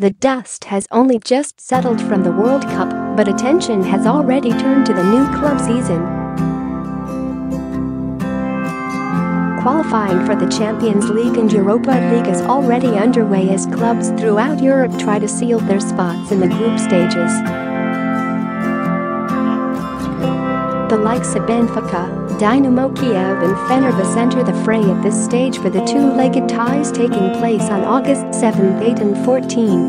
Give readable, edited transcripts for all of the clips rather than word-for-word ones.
The dust has only just settled from the World Cup, but attention has already turned to the new club season. Qualifying for the Champions League and Europa League is already underway as clubs throughout Europe try to seal their spots in the group stages. The likes of Benfica, Dynamo Kiev and Fenerbahce enter the fray at this stage for the two-legged ties taking place on August 7, 8 and 14.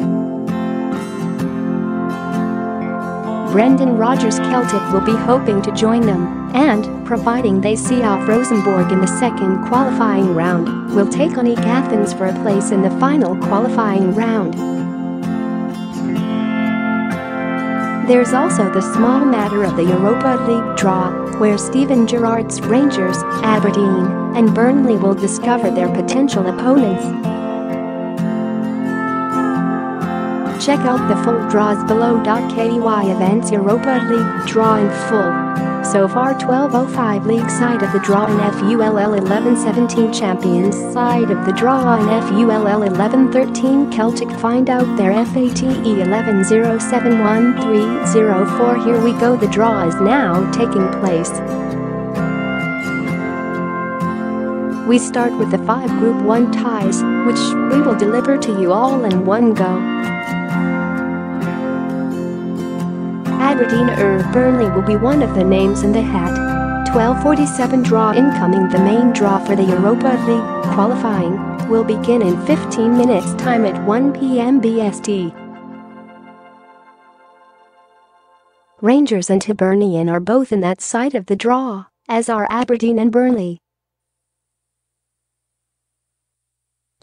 Brendan Rodgers Celtic will be hoping to join them, and, providing they see off Rosenborg in the second qualifying round, will take on AEK Athens for a place in the final qualifying round. There's also the small matter of the Europa League draw, where Steven Gerrard's Rangers, Aberdeen, and Burnley will discover their potential opponents. Check out the full draws below. Key EventsEuropa League draw in full. So far 12:05 league side of the draw and FULL 11-17 champions side of the draw and FULL 11-13 Celtic find out their FATE 11-0-7-1-3-0-4. Here we go, the draw is now taking place. We start with the 5 Group 1 ties, which we will deliver to you all in one go. Aberdeen and Burnley will be one of the names in the hat. 12:47 draw incoming. The main draw for the Europa League qualifying will begin in 15 minutes time at 1 p.m. BST. Rangers and Hibernian are both in that side of the draw, as are Aberdeen and Burnley.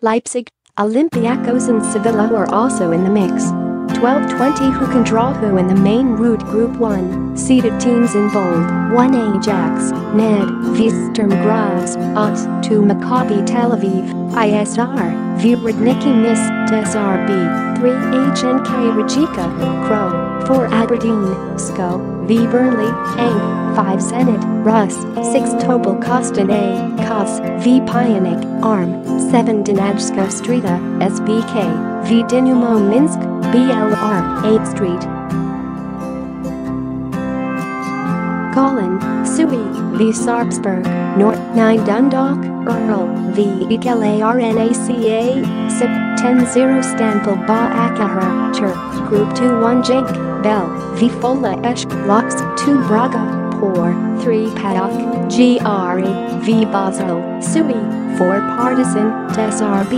Leipzig, Olympiacos and Sevilla are also in the mix. 12:20 who can draw who in the main route. Group 1, seeded teams in bold: 1 Ajax, Ned, v Sturm Graz, Odds 2 Maccabi Tel-Aviv, ISR, v Radnicki Niš, SRB, 3 HNK Rijeka, Crow, 4 Aberdeen, SCO, v Burnley, Ang, 5 Zenit, Rus, 6 Tobol Kostanay, Kos, v Pionik, Arm, 7 Dunajská Streda, SBK, v Dinamo Minsk, BLR, 8th Street. Colin, Sui, v Sarpsborg, North 9 Dundalk, Earl, v AEK Larnaca, SIP, 10-0 Stanford Başakşehir, Group 2-1 Genk, Bell, v Fola Esch, Lux, 2 Braga, Por, 3 PAOK, GRE, v Basel, Sui, 4 Partizan, SRB,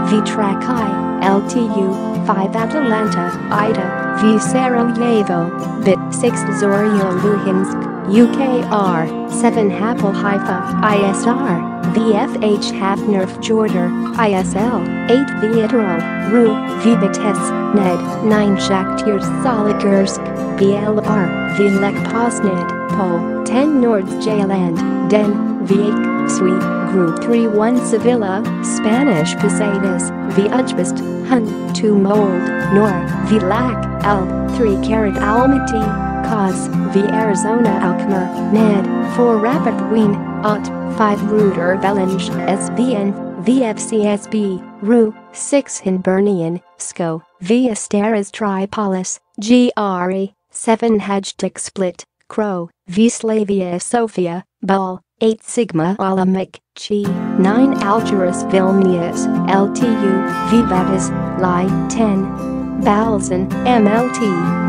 v Trakai, LTU, 5 Atalanta, Ida, v Sarajevo, BIT 6 Zorya Luhansk, UKR, 7 Hapoel Haifa, ISR, v FH Hafnarfjördur, ISL, 8 v Itral, RU, v Vitesse, NED, 9 Shakhtyor Soligorsk, BLR, v Lech Poznań, Pol, 10 Nordjylland, Den, v AEK, Sui, Group 3-1 Sevilla, Spanish Pesetas, v Utrecht, Hun, 2 Mold, Nor, v Lac, L, 3 Kairat Almaty, Kos, v Arizona Alkmaar, Ned, 4 Rapid Wien, Ot, 5 Rudar Velenje, SBN, VFCSB, RU, 6 Hibernian, SCO, v Asteras Tripolis, GRE, 7 Hajduk Split, Crow, v Slavia Sofia, Ball, 8 Sigma Olomouc, G, 9 Radžas Vilnius, LTU, v Batis, Li, 10. Balzan, MLT,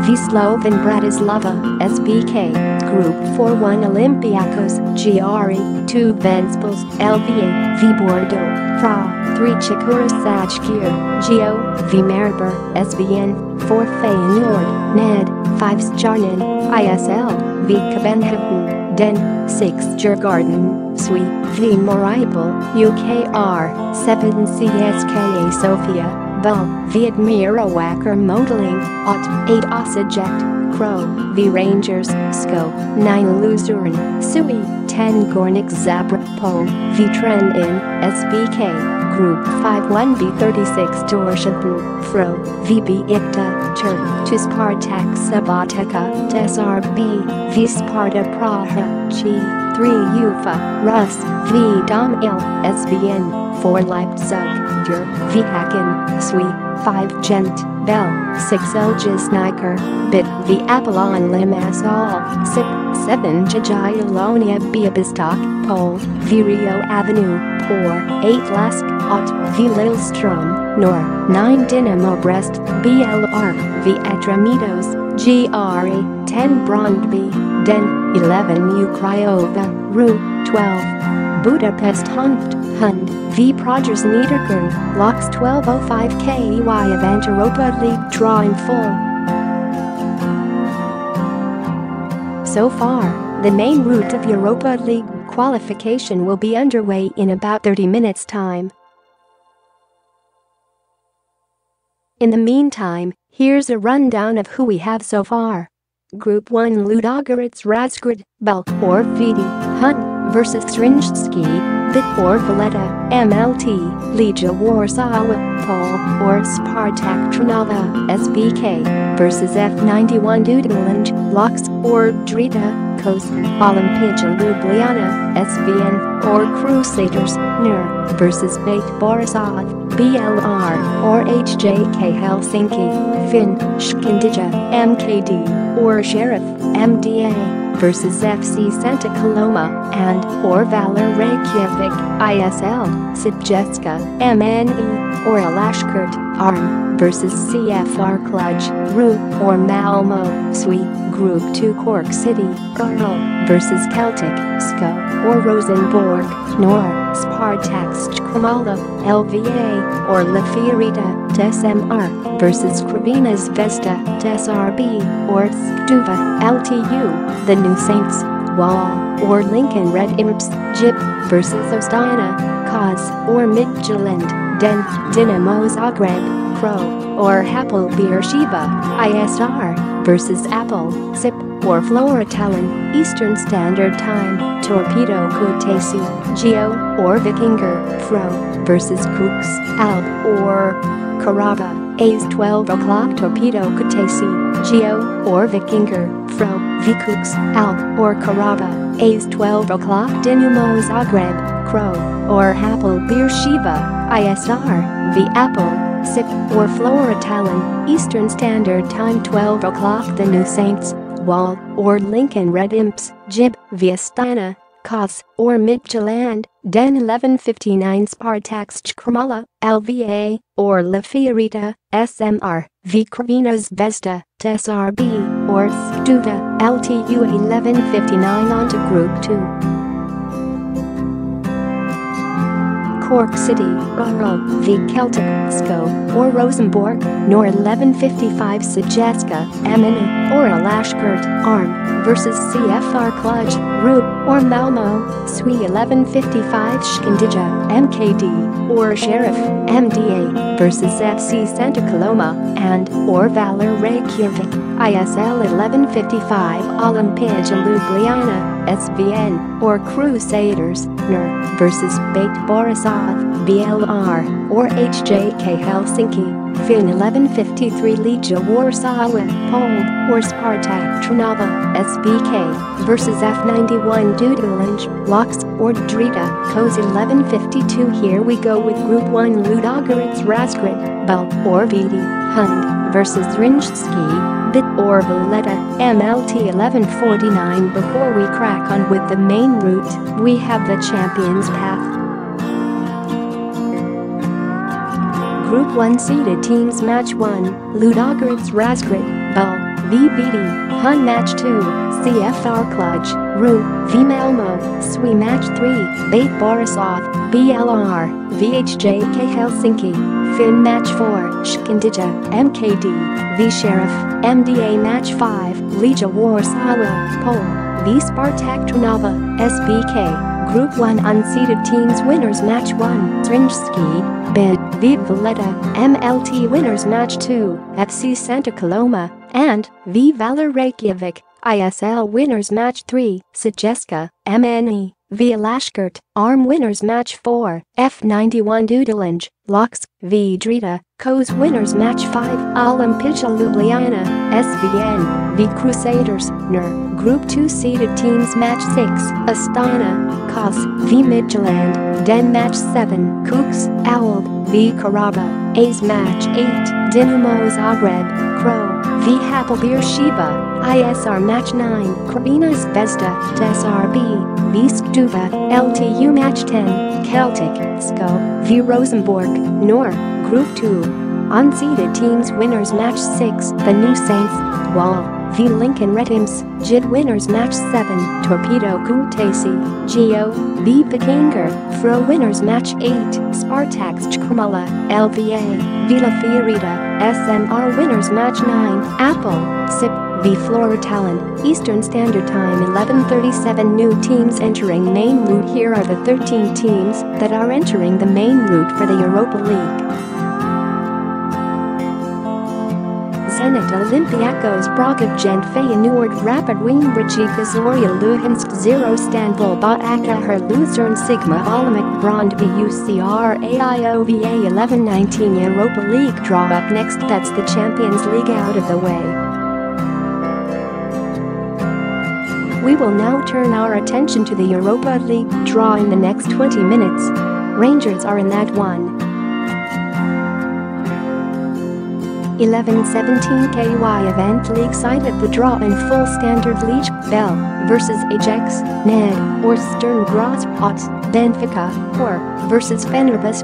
v Slovan Bratislava, SBK, Group 4-1 Olympiacos, GRE, 2 Ventspils, LVA, v Bordeaux, Fra, 3 Shakhtyor, Geo, v Maribor, SVN, 4 Feyenoord, Ned, 5 Stjarnan, ISL, v Copenhagen, Den, 6 Djurgården, Sui, v Maribor, UKR, 7 CSKA Sofia, Bell, v Admira Wacker Modeling, Ot, 8 Osijek, Crow, v Rangers, SCO, 9 Luzern, Sui, 10 Gornik Zabrze, Pol, v Trenin, SBK, Group 5 1B36 Dorsheten, Fro, VB Ikta, Turk, to Spartak Sabateka, SRB, V Sparta Praha, G3 Ufa, Rus, V Dom Il, SVN, 4 Leipzig, Dur, V Haken, Sui, 5 Gent, Bell, 6 Elgisniker, Bit, V Apollon Limassol, Sip, 7 Jajalonia Biabistok, Pole, V Rio Avenue, Por, 8 Lask, Ot, V Lillestrøm, Nor, 9 Dynamo Brest, BLR, V Atramitos, GRA, 10 Brondby, Den, 11 U Craiova, Ru, 12 Budapest Hund, V Rodgers Niedergern, Locks 1205 Key EventsEuropa League draw in full. So far, the main route of Europa League qualification will be underway in about 30 minutes' time. In the meantime, here's a rundown of who we have so far. Group 1 Ludogorets Razgrad, Bel or Vidi, Hun versus Zrinjski, Bit or Valletta, MLT, Legia Warsaw, Pol or Spartak Trnava, SBK versus F91 Dudelange, Loks or Drita, Kos, Olimpija Ljubljana, SVN or Crusaders, NER versus Bate Borisov, BLR or HJK Helsinki, Fin, Shkindija, MKD or Sheriff, MDA versus FC Santa Coloma and or Valor Reykjavik, ISL, Sitjeska, MNE or Alashkert, ARM versus CFR Cluj, Ru or Malmo, Sui, Group 2 Cork City, Arnold versus Celtic, SCO or Rosenborg, Nor, Spartak Skramala, LVA or La Fiorita, TSMR versus Crvena Zvezda, TSRB or Skduva, LTU, the New Saints, Wall or Lincoln Red Imps, JIP versus Ostana, Kaz or Midtjylland, Den, Dinamo Zagreb, Pro or Hapoel Beersheva, ISR versus Apple, SIP or Flora Tallinn, Eastern Standard Time, Torpedo Kutaisi, Geo or Vikinger, Fro versus Kooks, Alb or Karaba, A's 12 o'clock Torpedo Kutaisi, Geo or Vikinger, Fro, Vikuks, Alb or Karaba, A's 12 o'clock Dinamo Zagreb, Crow or Hapoel Beersheva, ISR, V Apple, SIP or Flora Tallinn, Eastern Standard Time 12 o'clock The New Saints, Wall or Lincoln Red Imps, Jib, Viastana, Kos or Midtjylland, Den 11:59 Spartak Skramala, LVA or La Fiorita, SMR, V Crvena Zvezda, TSRB or Skduva, LTU 11:59 on to Group 2. Cork City, Raro, V Celtic, SCO or Rosenborg, Nor 11:55 Sajeska, Emini or Alashkert, ARM versus CFR Cluj, Ru or Malmo, Sui 11:55 Shkindija, MKD or Sheriff, MDA versus FC Santa Coloma and or Valor Reykjavik, ISL 11:55 Olimpija Ljubljana, SVN or Crusaders, NER versus Bate Borisov, BLR or HJK Helsinki, Fin 11:53 Legia Warsaw, Pole or Spartak Trnava, SBK versus F91 Dudelange, Loks or Drita, Kos 11:52. Here we go with Group 1 Ludogorets Razgrad, Bel or Vidi, Hund versus Zrinjski, Bit or Valletta, MLT 11:49. Before we crack on with the main route, we have the Champions Path. Group 1 seeded teams Match 1, Ludogorets Razgrad, Bel, VVD, Hun Match 2, CFR Cluj, Ru, V Malmo, Sui Match 3, Bate Borisov, BLR, VHJK Helsinki, Fin Match 4, Shkindija, MKD, V Sheriff, MDA Match 5, Legia Warsaw, Pole, V Spartak Trnava, SBK. Group 1 unseeded teams winners Match 1, Zrinjski, Bid, V Valletta, MLT winners Match 2, FC Santa Coloma, and V Valor Reykjavik, ISL winners Match 3, Sajeska, MNE, v Lashkert, Arm winners match 4, F91 Dudelange, Lux, v Drita, Coes winners match 5, Olimpica Ljubljana, SVN, v Crusaders, NER, Group 2 seeded teams match 6, Astana, Kos, v Midtjylland, Den match 7, Kooks, Owl, v Karaba, A's match 8, Dinamo Zagreb, Crow, v Hapoel Beersheva, ISR match 9, Crvena Zvezda, TSRB, v Stuva, LTU match 10, Celtic, SCO, v Rosenborg, NOR, Group 2. Unseeded teams winners match 6, The New Saints, Wall, v Lincoln Redims, JID winners match 7, Torpedo Kutaisi, Geo, v Vikinger, Fro winners match 8, Spartak Chkrmala, LVA, Vila Fiorita, SMR winners match 9, Apple, SIP, v Flora Tallinn, Eastern Standard Time 11:37 new teams entering main route. Here are the 13 teams that are entering the main route for the Europa League. Zenit Olympiacos Prague Gent Feyenoord Rapid Wien Rijeka Zorya Luhansk 0 Istanbul Başakşehir Luzern Sigma Olomouc Brøndby UCR AIOVA 11-19 Europa League draw. Up next, that's the Champions League out of the way. We will now turn our attention to the Europa League draw in the next 20 minutes. Rangers are in that one. 11-17 KY Event League side at the draw in full standard. Lech Bell versus Ajax, Ned or Sturm Graz, Odds, Benfica, or versus Fenerbahce,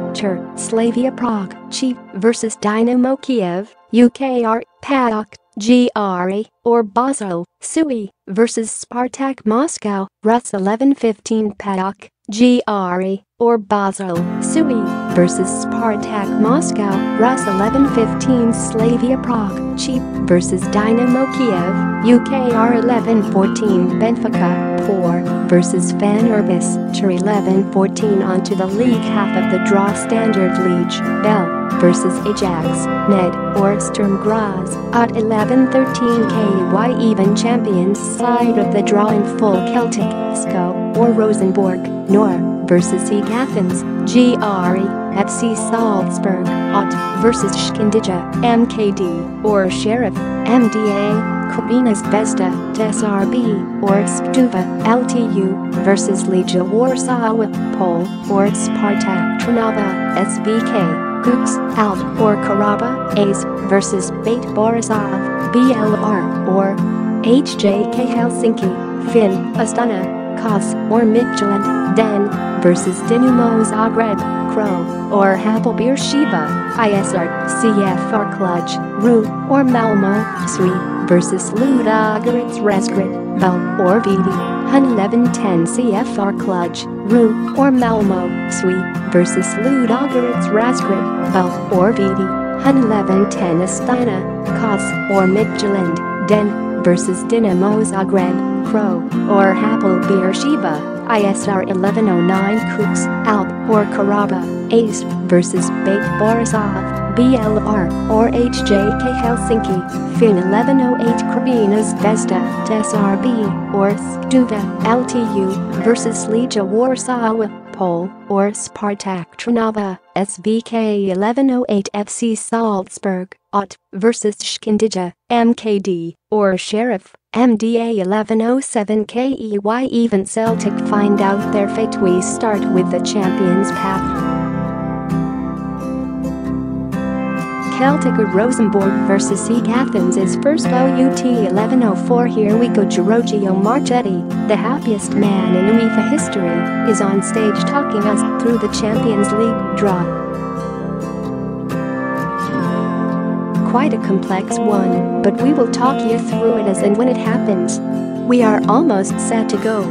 Slavia Prague, Chief versus Dynamo Kiev, UKR, PAOK, GRE, or Basel, Sui versus Spartak Moscow, Rus 11-15 PAOK, GRE, or Basel, Sui versus Spartak Moscow, Rus 11-15 Slavia Prague, Chief versus Dynamo Kiev, UKR 11-14 Benfica, 4 versus Fenerbahce, 11-14 onto the league half of the draw standard. Lech Bell versus Ajax, Ned or Sturm Graz, at 11-13 KY even champions side of the draw in full. Celtic, SCO, or Rosenborg, NOR versus AEK Athens, GRE, FC Salzburg, OT versus Shkindija, MKD, or Sheriff, MDA, Crvena Zvezda, TSRB, or Stuva, LTU, versus Legia Warsaw, Pol, or Spartak Trnava, SVK, Kooks, Alp, or Karaba, A's, versus Bate Borisov, BLR, or HJK Helsinki, Finn, Astana, Kos, or Midtjylland, Den, versus Dinamo Zagreb, Crow, or Hapoel Beersheva, ISR, CFR Cluj, Ru, or Malmo, Sui, versus Ludogorets Razgrad, Bel, or Vidi, Hun 11-10 CFR Cluj, Ru, or Malmo, Sui, versus Ludogorets Razgrad, Bel, or Vidi, Hun 11-10 Astana, Kos, or Midtjylland, Den, versus Dinamo Zagreb, Crow, or Hapoel Beersheva, ISR 1109 Kooks, Alp, or Karaba, Ace, versus Bate Borisov, BLR, or HJK Helsinki, Finn 1108 Crvena Zvezda, TSRB, or Stuva, LTU, versus Legia Warsaw, Pol, or Spartak Trnava, SVK 1108 FC Salzburg, OT, versus Shkindija, MKD, or Sheriff, MDA 1107 KEY Even Celtic find out their fate. We start with the champions path. Celtic or Rosenborg versus AEK Athens is first OUT 1104. Here we go. Giorgio Marchetti, the happiest man in UEFA history, is on stage talking us through the Champions League draw. Quite a complex one, but we will talk you through it as and when it happens. We are almost set to go.